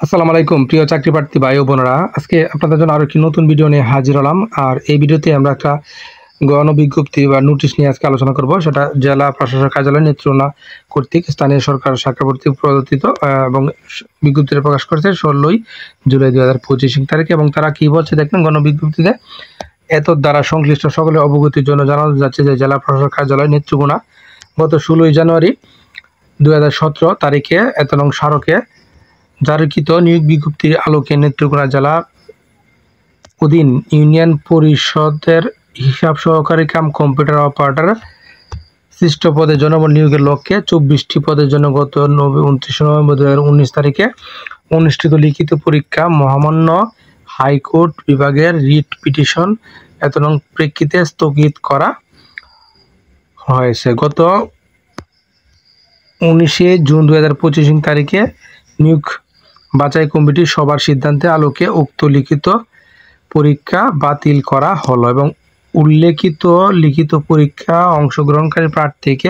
আসসালামু আলাইকুম প্রিয় চাকরি প্রার্থী ভাই ও বোনেরা, আজকে আপনাদের জন্য আরো একটি নতুন ভিডিও নিয়ে হাজির হলাম। আর এই ভিডিওতে আমরা একটা গণবিজ্ঞপ্তি বা নোটিশ নিয়ে আজকে আলোচনা করব। সেটা জেলা প্রশাসক কার্যালয় নেত্রকোনা কর্তৃক স্থানীয় সরকার শাখা কর্তৃক প্রদত্তিত এবং বিজ্ঞপ্তিটা প্রকাশ করেছে 16 জুলাই 2025 তারিখে। এবং তারা কি বলছে দেখবেন গণবিজ্ঞপ্তিতে, এত দ্বারা সংশ্লিষ্ট সকলের অবগতির জন্য জানানো যাচ্ছে যে জেলা প্রশাসক কার্যালয় নেত্রকোনা গত 16 জানুয়ারি 2017 তারিখে এত নং স্মারকে জারিকৃত নিয়োগ বিজ্ঞপ্তির আলোকে নেত্রকোনা জেলা অধীন ইউনিয়ন পরিষদের হিসাব সহকারী কাম কম্পিউটার অপারেটর সৃষ্ট পদে জনবল নিয়োগের লক্ষ্যে 24টি পদের জন্য গত 29 নভেম্বর 2019 তারিখে অনুষ্ঠিত লিখিত পরীক্ষা মহামান্য হাইকোর্ট বিভাগের রিট পিটিশন এত নং প্রেক্ষিতে স্থগিত করা হয়েছে। গত 19 জুন 2025 তারিখে নিয়োগ বাছাই কমিটির সবার সিদ্ধান্তে আলোকে উক্ত লিখিত পরীক্ষা বাতিল করা হলো এবং উল্লেখিত লিখিত পরীক্ষা অংশগ্রহণকারী প্রার্থীকে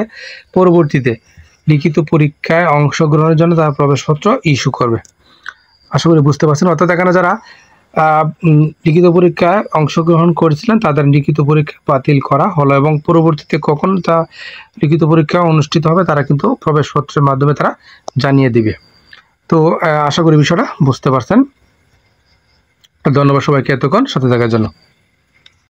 পরবর্তীতে লিখিত পরীক্ষায় অংশগ্রহণের জন্য তার প্রবেশপত্র ইস্যু করবে। আশা করি বুঝতে পারছেন। অর্থাৎ এখানে যারা লিখিত পরীক্ষায় অংশগ্রহণ করেছিলেন তাদের লিখিত পরীক্ষা বাতিল করা হলো এবং পরবর্তীতে কখন তা লিখিত পরীক্ষা অনুষ্ঠিত হবে তারা কিন্তু প্রবেশপত্রের মাধ্যমে তারা জানিয়ে দিবে। তো আশা করি বিষয়টা বুঝতে পারছেন। ধন্যবাদ সবাইকে এতক্ষণ সাথে থাকার জন্য।